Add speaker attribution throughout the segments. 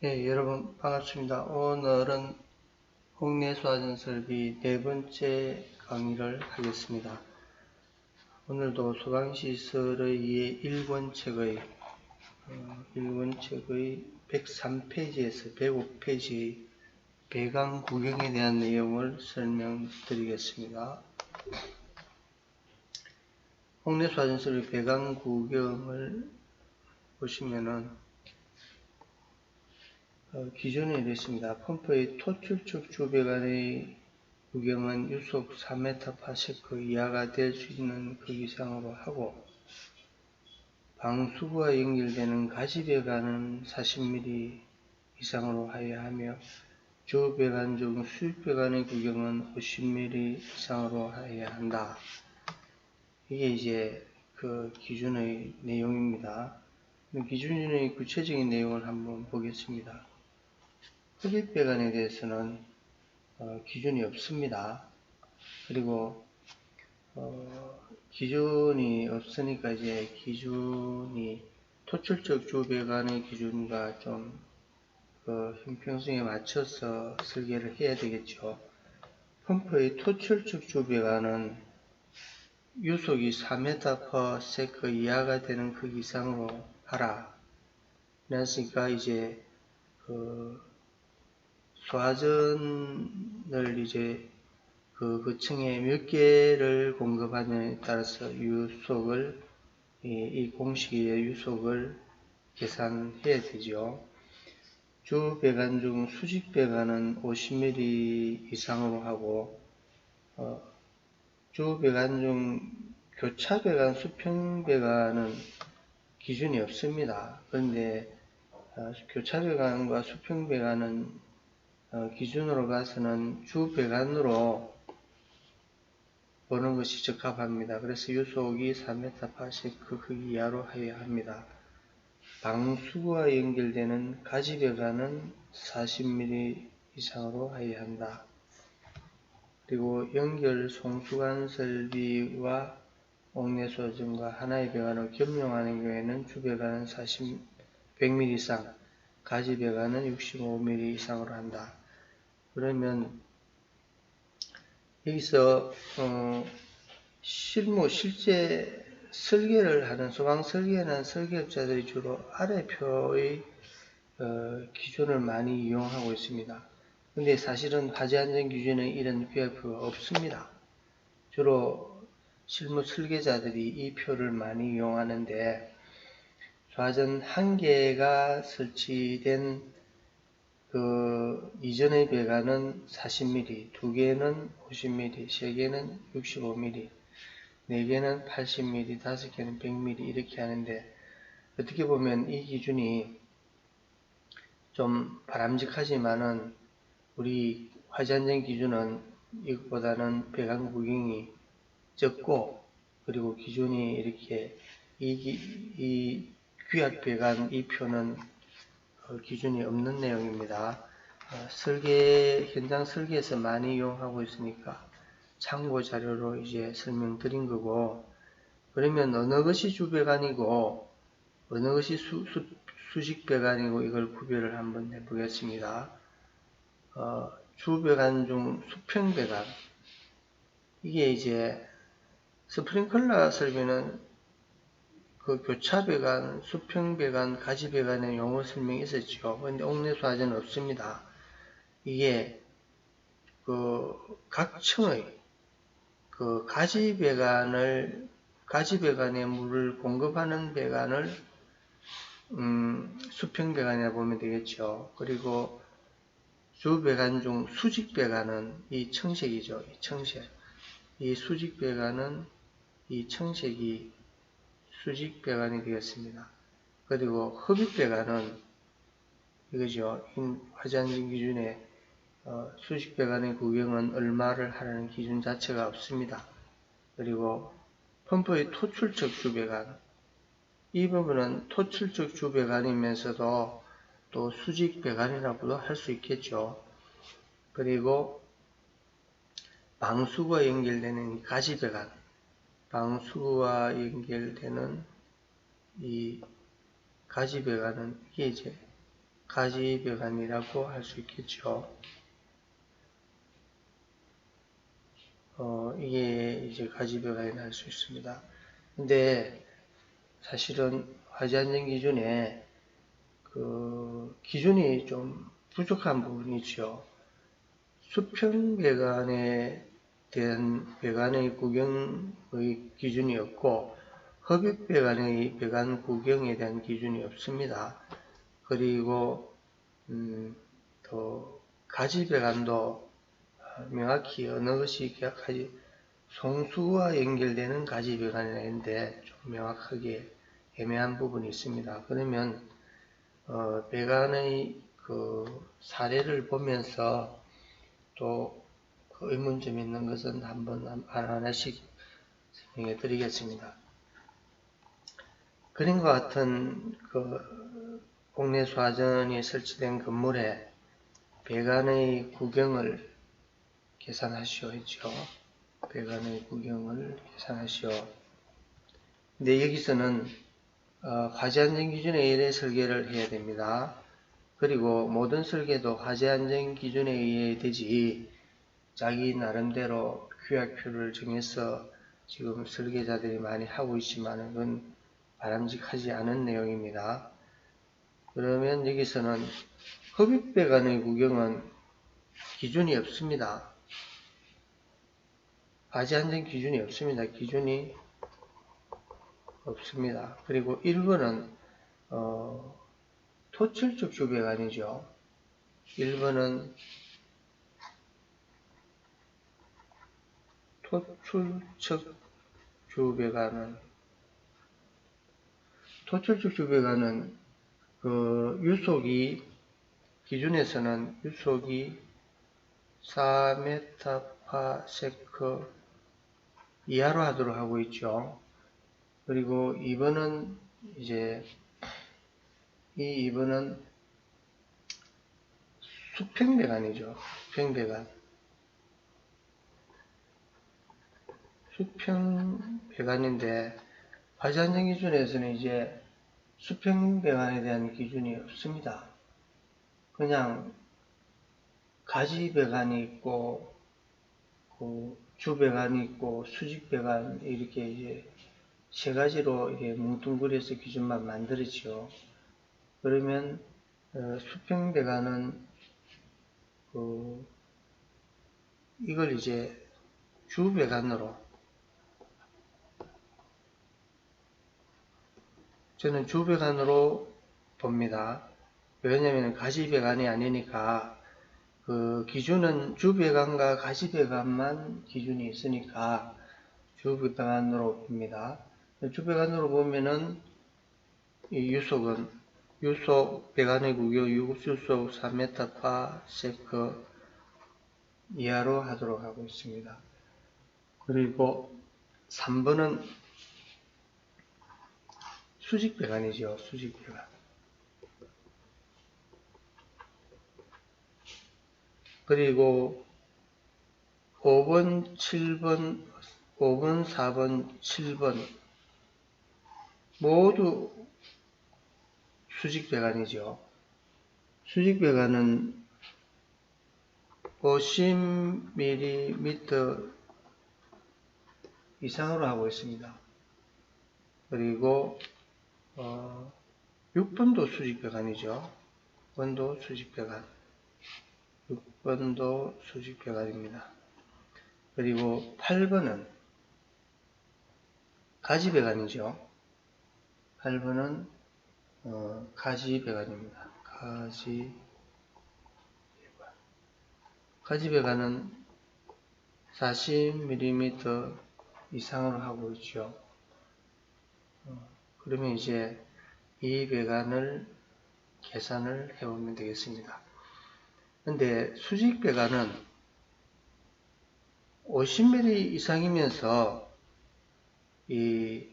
Speaker 1: 네, 여러분 반갑습니다. 오늘은 홍내수화전설비 네 번째 강의를 하겠습니다. 오늘도 소방시설의 1권책의 103페이지에서 105페이지의 배관 구경에 대한 내용을 설명드리겠습니다. 홍내수화전설의 배관 구경을 보시면은 기준이 이렇습니다. 펌프의 토출축 주배관의 구경은 유속 4m/s 이하가 될 수 있는 그 이상으로 하고, 방수구와 연결되는 가지배관은 40mm 이상으로 하여야 하며, 주배관 중 수직배관의 구경은 50mm 이상으로 하여야 한다. 이게 이제 그 기준의 내용입니다. 기준의 구체적인 내용을 한번 보겠습니다. 흡입배관에 대해서는 기준이 없습니다. 그리고 기준이 없으니까 이제 기준이 토출적 주배관의 기준과 좀 형평성에 맞춰서 설계를 해야 되겠죠. 펌프의 토출적 주배관은 유속이 4m/s 이하가 되는 그 이상으로 하라. 그랬으니까 이제 소화전을 이제 그 층에 몇 개를 공급하느냐에 따라서 유속을, 이 공식의 유속을 계산해야 되죠. 주 배관 중 수직 배관은 50mm 이상으로 하고, 주 배관 중 교차 배관, 수평 배관은 기준이 없습니다. 그런데 교차 배관과 수평 배관은 기준으로 봐서는 주 배관으로 보는 것이 적합합니다. 그래서 유속이 4m/s 그 이하로 하여야 합니다. 방수구와 연결되는 가지 배관은 40mm 이상으로 하여야 한다. 그리고 연결 송수관 설비와 옥내수화전과 하나의 배관을 겸용하는 경우에는 주 배관은 100mm 이상, 가지 배관은 65mm 이상으로 한다. 그러면 여기서 실제 설계를 하는, 소방 설계는 설계업자들이 주로 아래표의 기준을 많이 이용하고 있습니다. 근데 사실은 화재안전기준에 이런 규약표가 없습니다. 주로 실무 설계자들이 이 표를 많이 이용하는데, 소화전 한 개가 설치된 이전의 배관은 40mm, 두 개는 50mm, 세 개는 65mm, 네 개는 80mm, 다섯 개는 100mm 이렇게 하는데, 어떻게 보면 이 기준이 좀 바람직하지만은 우리 화재안전 기준은 이것보다는 배관 구경이 적고, 그리고 기준이 이렇게 이 규약 배관 이 표는 기준이 없는 내용입니다. 현장 설계에서 많이 이용하고 있으니까 참고 자료로 이제 설명드린 거고, 그러면 어느 것이 주배관이고 어느 것이 수직배관이고 이걸 구별을 한번 해보겠습니다. 주배관 중 수평배관, 이게 이제 스프링클러 설비는 그 교차배관, 수평배관, 가지배관의 용어 설명이 있었죠. 그런데 옥내수화전은 없습니다. 이게 각 층의 가지배관에 물을 공급하는 배관을 수평배관이라고 보면 되겠죠. 그리고 주배관 중 수직배관은 이 청색이죠. 이 청색. 이 수직배관은 이 청색이 수직배관이 되겠습니다. 그리고 흡입배관은 이거죠. 화재안전 기준에 수직배관의 구경은 얼마를 하라는 기준 자체가 없습니다. 그리고 펌프의 토출적 주배관, 이 부분은 토출적 주배관이면서도 또 수직배관이라고도 할 수 있겠죠. 그리고 방수구와 연결되는 가지배관, 방수구와 연결되는 이 가지배관은 이게 이제 가지배관이라고 할 수 있겠죠. 이게 이제 가지배관이 날 수 있습니다. 근데 사실은 화재안전 기준에 그 기준이 좀 부족한 부분이 있죠. 수평배관에 대한 배관의 구경의 기준이 없고 흡입배관의 배관 구경에 대한 기준이 없습니다. 그리고 또 가지배관도 명확히 어느 것이 송수와 연결되는 가지배관이라 했는데 좀 명확하게 애매한 부분이 있습니다. 그러면 배관의 그 사례를 보면서 또 그 의문점이 있는 것은 한번 하나씩 설명해 드리겠습니다. 그림과 같은 그 국내 수화전이 설치된 건물에 배관의 구경을 계산하시오 했죠. 배관의 구경을 계산하시오. 근데 여기서는 화재안전 기준에 의해 설계를 해야 됩니다. 그리고 모든 설계도 화재안전 기준에 의해 되지 자기 나름대로 QRQ를 정해서 지금 설계자들이 많이 하고 있지만 그건 바람직하지 않은 내용입니다. 그러면 여기서는 흡입배관의 구경은 기준이 없습니다. 화재안전 기준이 없습니다. 기준이 없습니다. 그리고 1번은 토출적 주배관이죠. 1번은 토출적 주배관은 그 유속이 기준에서는 유속이 4m/s 이하로 하도록 하고 있죠. 그리고 2번은 이제 이 2번은 수평배관이죠. 수평배관인데 화재안전 기준에서는 이제 수평배관에 대한 기준이 없습니다. 그냥 가지배관이 있고 주배관이 있고 수직배관 이렇게 이제 세 가지로 이렇게 뭉뚱그려서 기준만 만들었죠. 그러면 수평배관은 이걸 이제 주배관으로 저는 주배관으로 봅니다. 왜냐하면 가지배관이 아니니까 그 기준은 주배관과 가지배관만 기준이 있으니까 주배관으로 봅니다. 주배관으로 보면은 이 유속 배관의 구경 유속 3m/s 이하로 하도록 하고 있습니다. 그리고 3번은 수직배관이죠. 수직배관. 그리고 5번, 4번, 7번 모두 수직배관이죠. 수직배관은 50mm 이상으로 하고 있습니다. 그리고 6번도 수직배관이죠. 6번도 수직배관. 6번도 수직배관입니다. 그리고 8번은 가지배관이죠. 8번은 가지배관입니다. 가지배관은 40mm 이상으로 하고 있죠. 그러면 이제 이 배관을 계산을 해보면 되겠습니다. 근데 수직배관은 50mm 이상이면서 이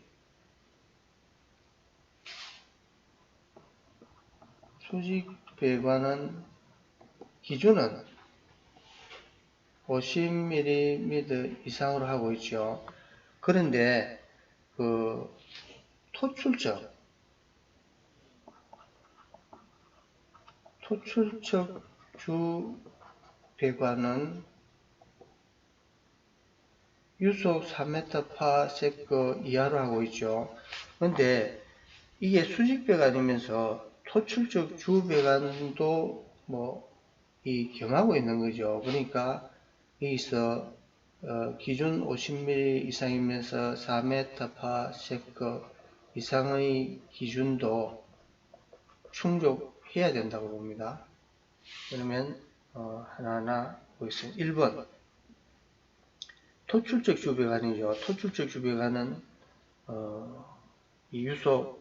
Speaker 1: 수직배관은 기준은 50mm 이상으로 하고 있죠. 그런데 그 토출적 토출적 주배관은 유속 3m/s 이하로 하고 있죠. 근데 이게 수직배관이면서 토출적 주배관도 겸하고 있는 거죠. 그러니까 여기서 기준 50mm 이상이면서 4m/s 이상의 기준도 충족해야 된다고 봅니다. 그러면 하나하나 보겠습니다. 1번 토출적 주배관이죠. 토출적 주배관은 이 유속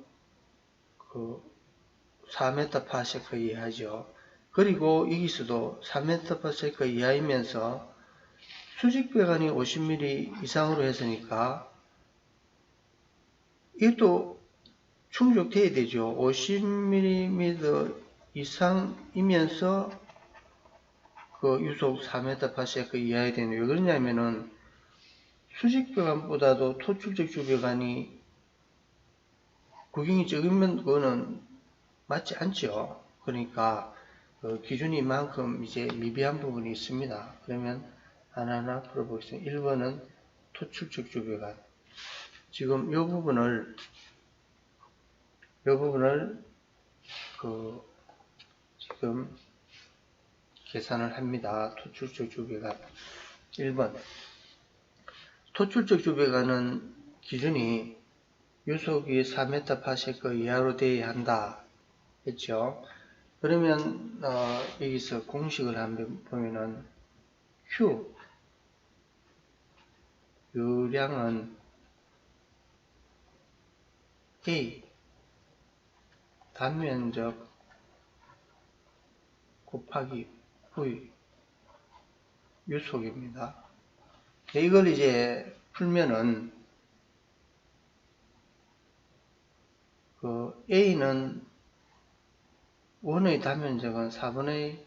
Speaker 1: 4m/s 이하죠. 그리고 여기서도 4m/s 이하이면서 수직배관이 50mm 이상으로 했으니까 이것도 충족돼야 되죠. 50mm 이상이면서 그 유속 4m/s 이하야 되는. 왜 그러냐면은 수직배관보다도 토출적 주배관이 구경이 적으면 그거는 맞지 않죠. 그러니까 기준이 이만큼 이제 미비한 부분이 있습니다. 그러면 하나하나 풀어보겠습니다. 1번은 토출적 주배관. 지금 이 부분을 지금 계산을 합니다. 토출적 주배관. 1번. 토출적 주배관은 기준이 유속이 4m/s 이하로 되어야 한다. 했죠. 그러면 여기서 공식을 한번 보면은 Q 유량은 A 단면적 곱하기 V 유속입니다. 이걸 이제 풀면은 A는 원의 단면적은 4분의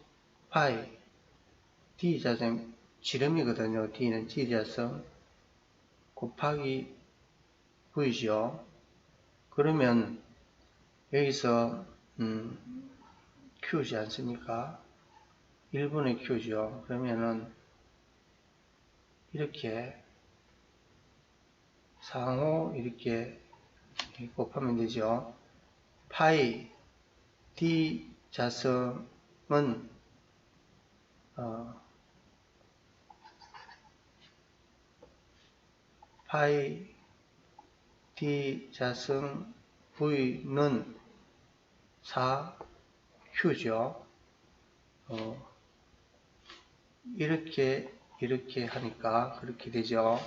Speaker 1: 파이 D자승 지름이거든요. D는 D자승 곱하기 V죠. 그러면 여기서 Q지 않습니까? 1분의 Q죠. 그러면은 이렇게 상호 이렇게 곱하면 되죠. 파이 D 자성은 파이 D 자성 V는 4Q죠. 이렇게 하니까 그렇게 되죠.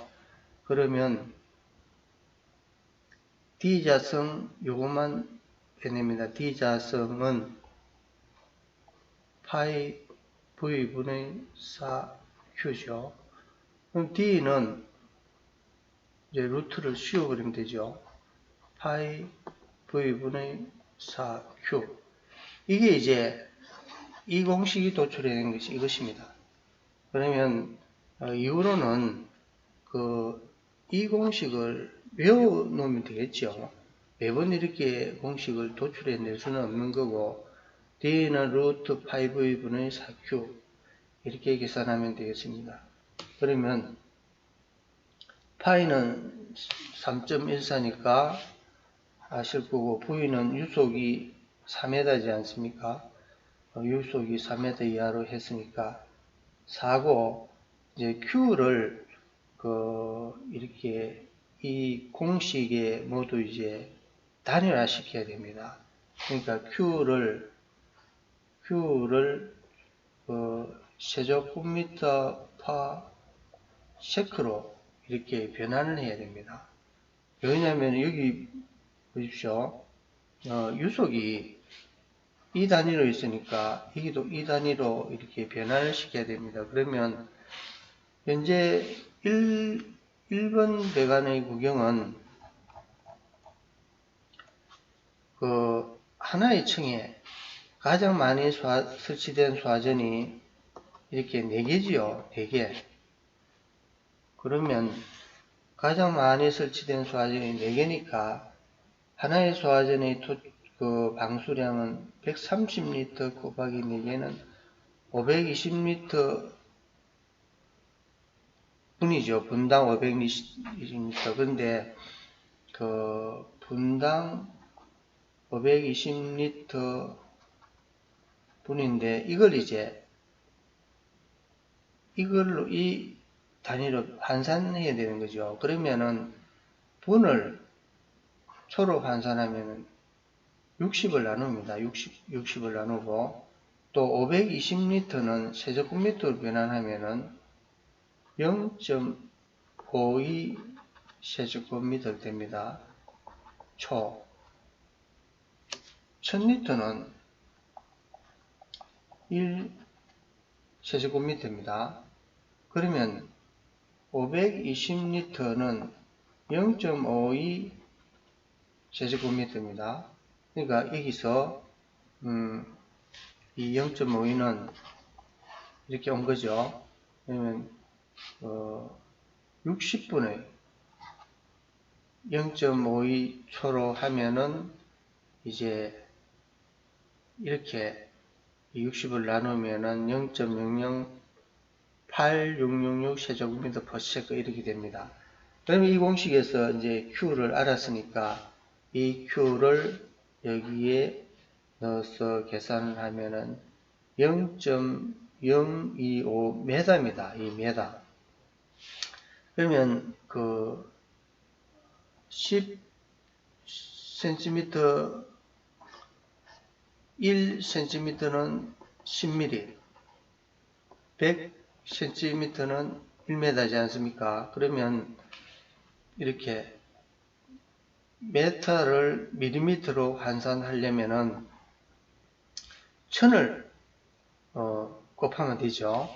Speaker 1: 그러면 D자성 요것만 해냅니다. D자성은 파이 V분의 4Q죠. 그럼 D는 이제 루트를 씌워버리면 되죠. 파이 V분의 4Q. 이게 이제 이 공식이 도출되는 것이 이것입니다. 그러면 이후로는 이 공식을 외워놓으면 되겠죠. 매번 이렇게 공식을 도출해낼 수는 없는 거고 D는 루트 파이 V분의 4Q 이렇게 계산하면 되겠습니다. 그러면 파이는 3.14니까 아실 거고 V는 유속이 3m이지 않습니까? 유속이 3m 이하로 했으니까 4고 이제 Q를 이렇게 이 공식에 모두 이제 단일화 시켜야 됩니다. 그러니까 Q를 세제곱미터 파 세크로 이렇게 변환을 해야 됩니다. 왜냐하면 여기 보십시오. 유속이 이 단위로 있으니까 여기도 이 단위로 이렇게 변환을 시켜야 됩니다. 그러면 현재 1번 배관의 구경은 하나의 층에 가장 많이 설치된 소화전이 이렇게 4개지요. 4개. 그러면 가장 많이 설치된 소화전이 4개니까 하나의 소화전의 그 방수량은 130리터 곱하기 4개는 520리터 분이죠. 분당 520리터. 근데 그 분당 520리터 분인데 이걸로 이 단위로 환산해야 되는 거죠. 그러면은 분을 초로 환산하면은 60을 나눕니다. 60을 나누고 또 520리터는 세제곱미터로 변환하면은 0.52 세제곱미터 됩니다. 초. 1000리터는 1 세제곱미터입니다. 그러면 520리터는 0.52 세제곱미터입니다. 그러니까 여기서 이 0.52는 이렇게 온 거죠. 그러면 60분의 0.52 초로 하면은 이제 이렇게 60을 나누면은 0.008666 세제곱미터 per second 이렇게 됩니다. 그러면 이 공식에서 이제 Q를 알았으니까 이 Q를 여기에 넣어서 계산을 하면은 0.025 메다입니다. 이 메다. 그러면 그 10cm 1cm는 10mm, 100cm는 1m지 않습니까? 그러면 이렇게 메타를 밀리미터로 환산하려면은 1000을 곱하면 되죠.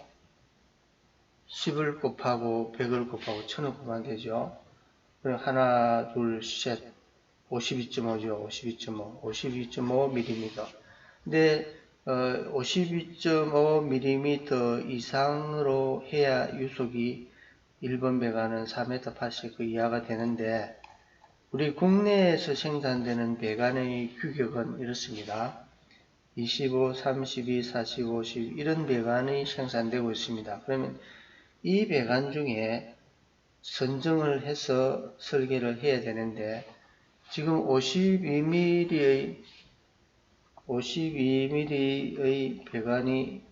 Speaker 1: 10을 곱하고 100을 곱하고 1000을 곱하면 되죠. 그럼 하나, 둘, 셋, 52.5죠. 52.5mm. 근데 52.5mm 이상으로 해야 유속이 1번 배관은 4m/s 이하가 되는데 우리 국내에서 생산되는 배관의 규격은 이렇습니다. 25, 32, 45, 50 이런 배관이 생산되고 있습니다. 그러면 이 배관 중에 선정을 해서 설계를 해야 되는데 지금 52mm의 배관이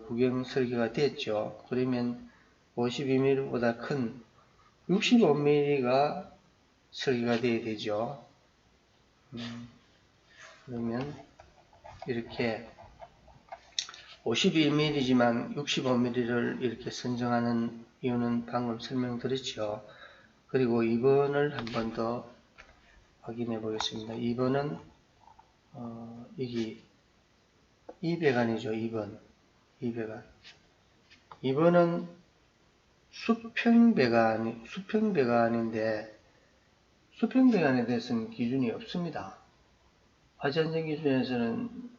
Speaker 1: 구경 설계가 됐죠. 그러면 52mm보다 큰 65mm가 설계가 되어야 되죠. 그러면 이렇게 52mm지만 65mm를 이렇게 선정하는 이유는 방금 설명드렸죠. 그리고 2번을 한 번 더 확인해 보겠습니다. 2번은 여기 이 배관이죠. 2번. 이 배관. 2번은 수평배관인데 수평배관에 대해서는 기준이 없습니다. 화재안전 기준에서는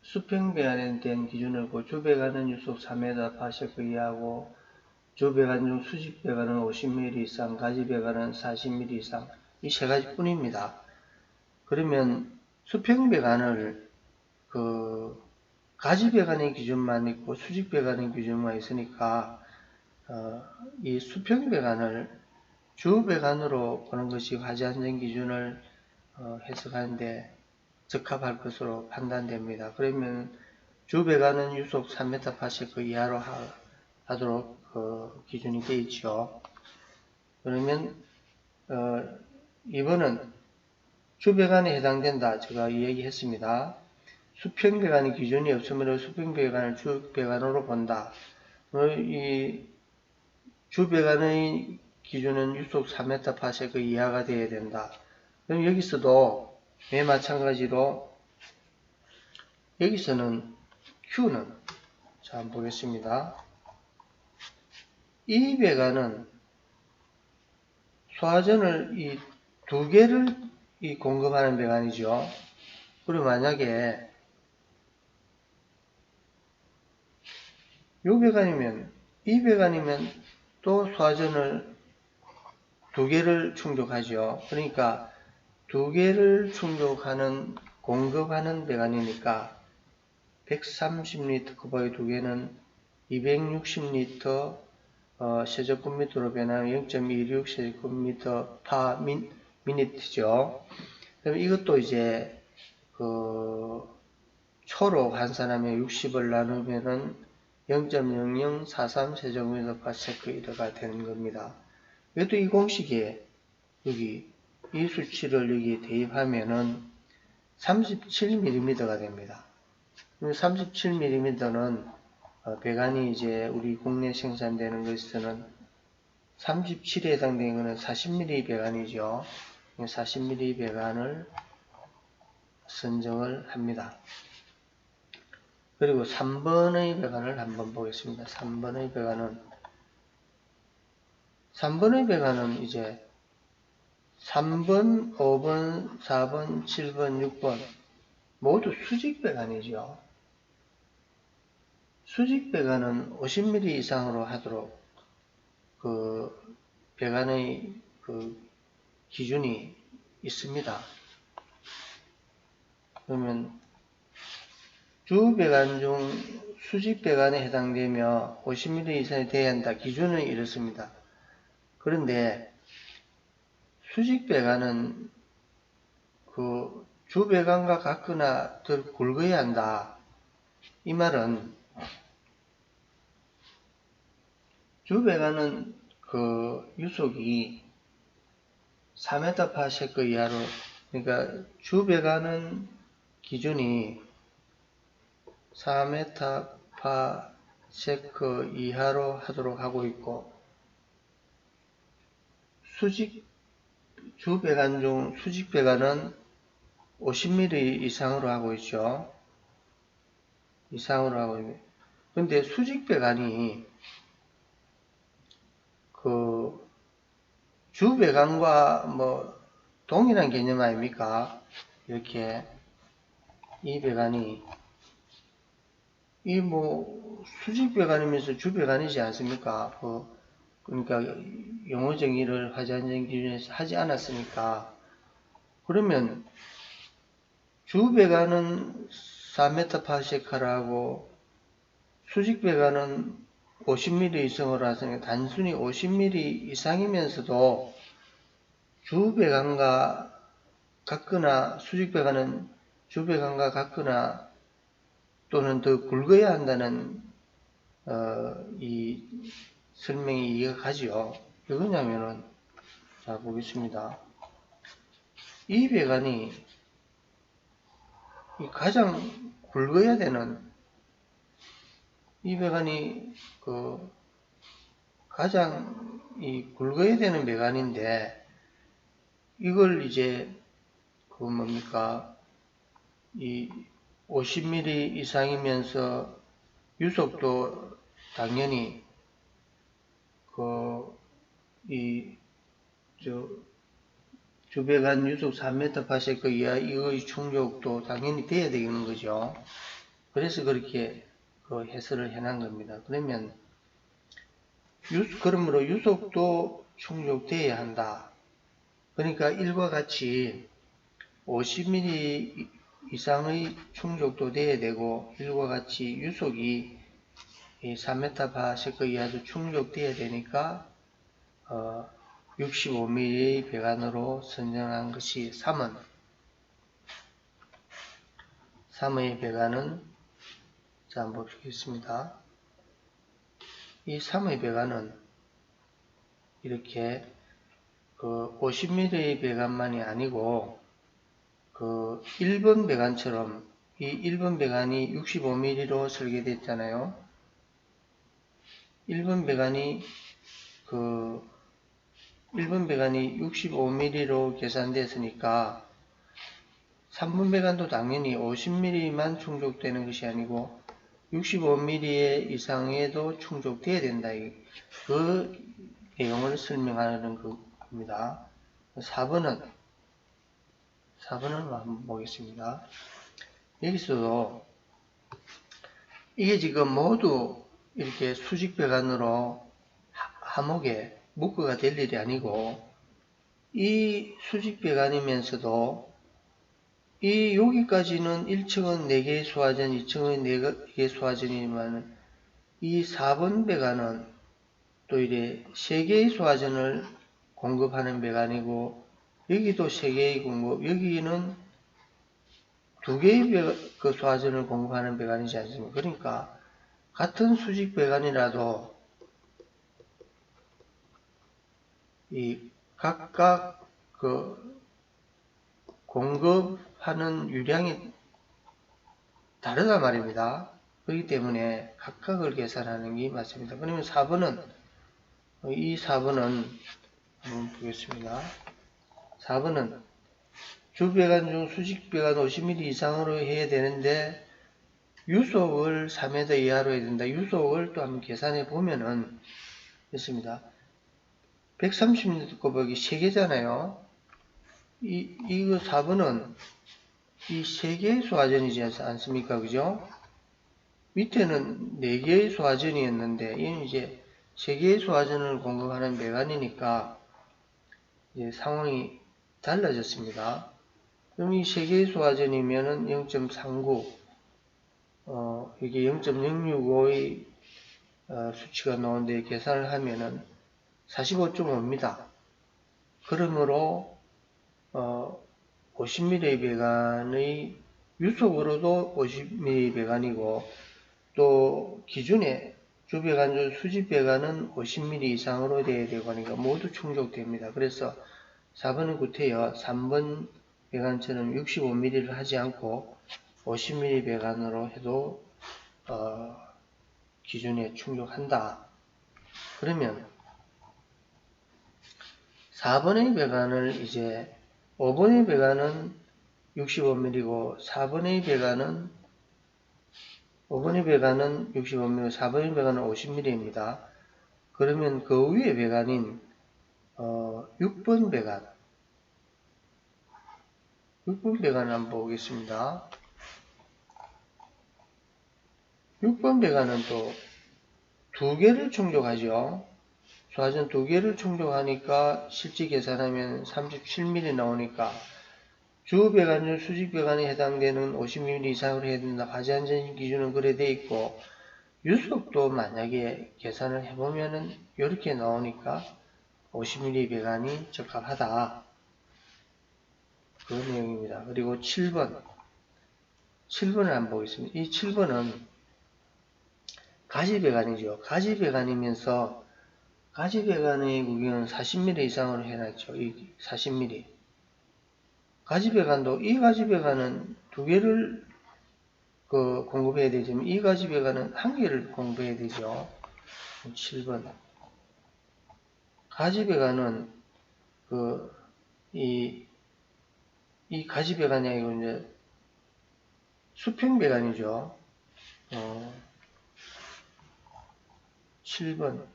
Speaker 1: 수평배관에 대한 기준을 보고 주배관은 유속 3m/s 이하고 주배관 중 수직배관은 50mm 이상, 가지배관은 40mm 이상 이 세 가지 뿐입니다. 그러면 수평배관을 가지배관의 기준만 있고 수직배관의 기준만 있으니까 이 수평배관을 주배관으로 보는 것이 화재안전 기준을 해석하는데 적합할 것으로 판단됩니다. 그러면 주배관은 유속 3m/s 이하로 하도록 기준이 되어 있죠. 그러면 2번은 주배관에 해당된다. 제가 얘기했습니다. 수평배관의 기준이 없으므로 수평배관을 주배관으로 본다. 이 주배관의 기준은 유속 3m/s 이하가 되어야 된다. 그럼 여기서도 매 마찬가지로 여기서는 Q는 자 한번 보겠습니다. 이 배관은 소화전을 이 두 개를 공급하는 배관이죠. 그리고 만약에 이 배관이면 또 소화전을 두 개를 충족하죠. 그러니까 두 개를 충족하는 공급하는 배관이니까 130리터 컵의 두 개는 260리터 세제곱미터로 변하면 0.26 세제곱미터 파 미니트죠. 그럼 이것도 이제 초로 환산하면 60을 나누면은 0.0043 세제곱미터 파세크가 되는 겁니다. 이것도 이 공식에 여기 이 수치를 여기 대입하면은 37mm가 됩니다. 37mm는 배관이 이제 우리 국내 생산되는 것에서는 37에 해당되는 것은 40mm 배관이죠. 40mm 배관을 선정을 합니다. 그리고 3번의 배관을 한번 보겠습니다. 3번의 배관은 이제 3번, 5번, 4번, 7번, 6번 모두 수직 배관이죠. 수직 배관은 50mm 이상으로 하도록 배관의 기준이 있습니다. 그러면 주 배관 중 수직 배관에 해당되며 50mm 이상이 돼야 한다. 기준은 이렇습니다. 그런데 수직 배관은 주 배관과 같거나 더 굵어야 한다. 이 말은 주 배관은 유속이 4m/s 이하로, 그러니까 주 배관은 기준이 4m/s 이하로 하도록 하고 있고, 주 배관 중 수직 배관은 50mm 이상으로 하고 있죠. 이상으로 하고 있네. 근데 수직 배관이 주 배관과 동일한 개념 아닙니까? 이렇게 이 배관이 수직 배관이면서 주 배관이지 않습니까? 그러니까 용어 정의를 화재안전 기준에서 하지 않았으니까, 그러면 주 배관은 4m/s라고 수직 배관은 50mm 이상으로 하시니까 단순히 50mm 이상이면서도 주 배관과 같거나 수직 배관은 주 배관과 같거나 또는 더 굵어야 한다는 이 설명이 이해가 가지요. 왜 그러냐면은, 자 보겠습니다. 이 배관이 가장 굵어야 되는, 이 배관이 가장 굵어야 되는 배관인데, 이걸 이제 이 50mm 이상이면서 유속도 당연히 주배관 유속 3m/s 이하 이거의 충족도 당연히 돼야 되는 거죠. 그래서 그렇게 해설을 해놓은 겁니다. 그러면 그러므로 유속도 충족돼야 한다. 그러니까 일과 같이 50mm 이상의 충족도 돼야 되고, 일과 같이 유속이 3m/s 이하도 충족돼야 되니까 65mm 배관으로 선정한 것이 3의 배관은, 자 한번 보겠습니다. 이 3의 배관은 이렇게 50mm 배관만이 아니고 1번 배관처럼, 이 1번 배관이 65mm로 설계됐잖아요. 1번 배관이 65mm로 계산됐으니까 3번 배관도 당연히 50mm만 충족되는 것이 아니고 65mm 이상에도 충족돼야 된다. 그 내용을 설명하는 겁니다. 4번은 한번 보겠습니다. 여기서도 이게 지금 모두 이렇게 수직 배관으로 하목에 묶어가 될 일이 아니고, 이 수직 배관이면서도 이 여기까지는 1층은 4개의 소화전, 2층은 4개의 소화전이지만 이 4번 배관은 또 이래 3개의 소화전을 공급하는 배관이고 여기도 3개의 공급, 여기는 2개의 그 소화전을 공급하는 배관이지 않습니까? 그러니까 같은 수직 배관이라도 이 각각 그 공급하는 유량이 다르단 말입니다. 그렇기 때문에 각각을 계산하는 게 맞습니다. 그러면 4번은 이 4번은 한번 보겠습니다. 4번은 주배관 중 수직배관 50mm 이상으로 해야 되는데 유속을 3m 이하로 해야 된다. 유속을 또 한번 계산해 보면은 됐습니다. 130m 곱하기 3개잖아요. 이거 4번은 이 3개의 소화전이지 않습니까? 그죠? 밑에는 4개의 소화전이었는데 이는 이제 3개의 소화전을 공급하는 배관이니까 이제 상황이 달라졌습니다. 그럼 이 3개의 소화전이면은 0.39 이게 0.065의 수치가 나오는데 계산을 하면은 45.5입니다. 그러므로 50mm 배관의 유속으로도 50mm 배관이고 또 기준에 주배관 중 수직배관은 50mm 이상으로 돼야 되고 하니까 모두 충족됩니다. 그래서 4번은 구태여 3번 배관처럼 65mm를 하지 않고 50mm 배관으로 해도 기준에 충족한다. 그러면 4번의 배관을 이제 5번의 배관은 65mm고 4번의 배관은 5번의 배관은 65mm, 4번의 배관은 50mm입니다. 그러면 그 위에 배관인 6번 배관 6번 배관을 한번 보겠습니다. 6번 배관은 또 2개를 충족하죠. 소화전 2개를 충족하니까 실제 계산하면 37mm 나오니까 주 배관 중 수직 배관에 해당되는 50mm 이상으로 해야 된다. 과제안전 기준은 그래 돼 있고 유속도 만약에 계산을 해보면은 이렇게 나오니까 50mm 배관이 적합하다. 그런 내용입니다. 그리고 7번을 한번 보겠습니다. 이 7번은 가지배관이죠. 가지배관이면서 가지배관의 구경은 40mm 이상으로 해놨죠. 이 40mm. 가지배관도 이 가지배관은 2개를 공급해야 되지만 이 가지배관은 1개를 공급해야 되죠. 7번. 가지배관은 이 가지배관이 아니고 이제 수평배관이죠. 7번.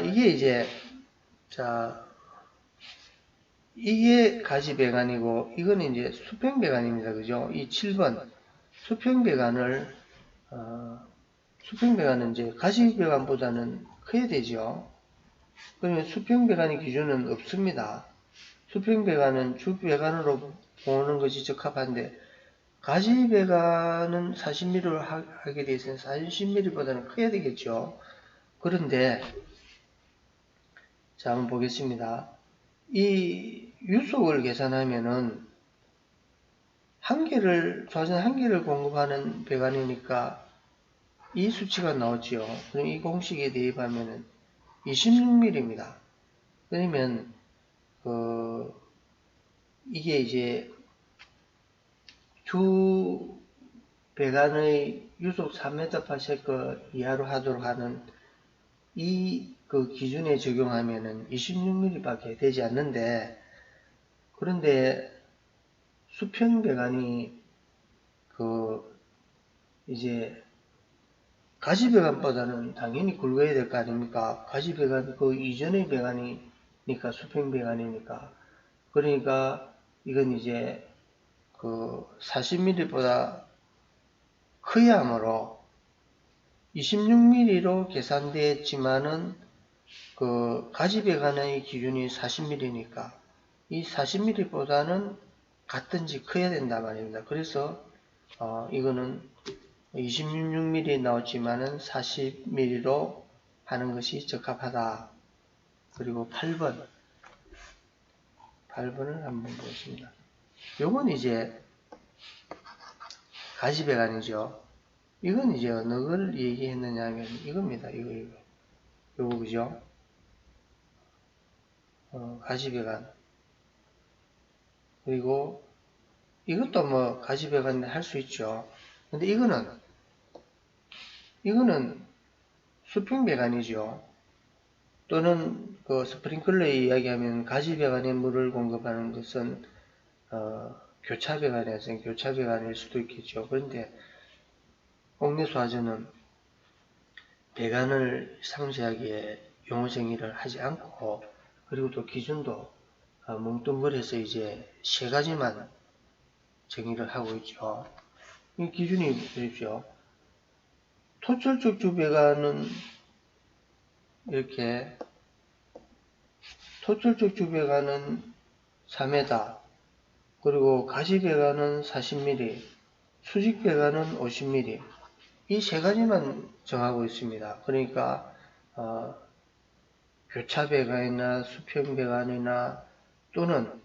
Speaker 1: 이게 이제 이게 가지배관이고 이거는 이제 수평배관입니다. 그죠? 이 7번 수평배관을 수평배관은 이제 가지배관보다는 커야 되죠. 그러면 수평배관의 기준은 없습니다. 수평배관은 주배관으로 보는 것이 적합한데 가지배관은 40mm로 하게 되어 있으니 40mm보다는 커야 되겠죠. 그런데 자 한번 보겠습니다. 이 유속을 계산하면은 소화전 1개를 공급하는 배관이니까 이 수치가 나오죠. 그럼 이 공식에 대입하면은 26mm입니다. 그러면 이게 이제 주 배관의 유속 3m/s 이하로 하도록 하는 이 기준에 적용하면은 26mm 밖에 되지 않는데, 그런데 수평 배관이 이제 가지배관보다는 당연히 굵어야 될 거 아닙니까? 가지배관 이전의 배관이니까 수평 배관이니까. 그러니까 이건 이제 40mm보다 커야 하므로 26mm로 계산되었지만은 그 가지배관의 기준이 40mm니까 이 40mm보다는 같든지 커야 된단 말입니다. 그래서 이거는 26mm 나왔지만은 40mm로 하는 것이 적합하다. 그리고 8번을 한번 보겠습니다. 요건 이제 가지배관이죠. 이건 이제 어느 걸 얘기했느냐 하면 이겁니다. 요거 그죠? 가지배관. 그리고 이것도 뭐 가지배관 할 수 있죠. 근데 이거는 수평배관이죠. 또는 그 스프링클러에 이야기하면 가지배관에 물을 공급하는 것은 교차배관에서 교차배관일 수도 있겠죠. 그런데 옥내수화전은 배관을 상세하게 용어 정의를 하지 않고 그리고 또 기준도 뭉뚱그려서 이제 세 가지만 정의를 하고 있죠. 이 기준이 보십시오. 토철적 주배관은 이렇게 토철적 주배관은 3m 그리고 가시배관은 40mm 수직배관은 50mm 이 세 가지만 정하고 있습니다. 그러니까 교차배관이나 수평배관이나 또는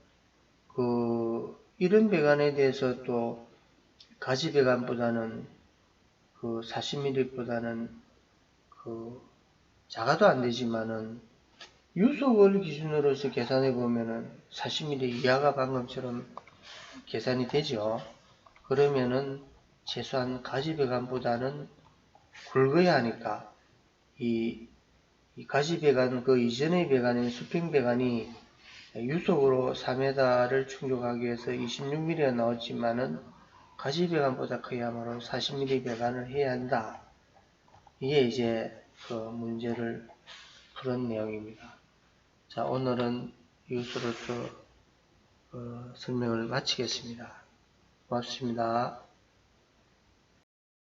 Speaker 1: 이런 배관에 대해서 또 가지배관보다는 40mm보다는 작아도 안 되지만은 유속을 기준으로서 계산해 보면은 40mm 이하가 방금처럼 계산이 되죠. 그러면은 최소한 가지배관보다는 굵어야 하니까 이 가지배관 그 이전의 배관인 수평배관이 유속으로 4m를 충족하기 위해서 26mm가 나왔지만은 가지배관보다 커야말로 40mm 배관을 해야 한다. 이게 이제 그 문제를 푸는 내용입니다. 자, 오늘은 이것으로서 설명을 마치겠습니다. 고맙습니다.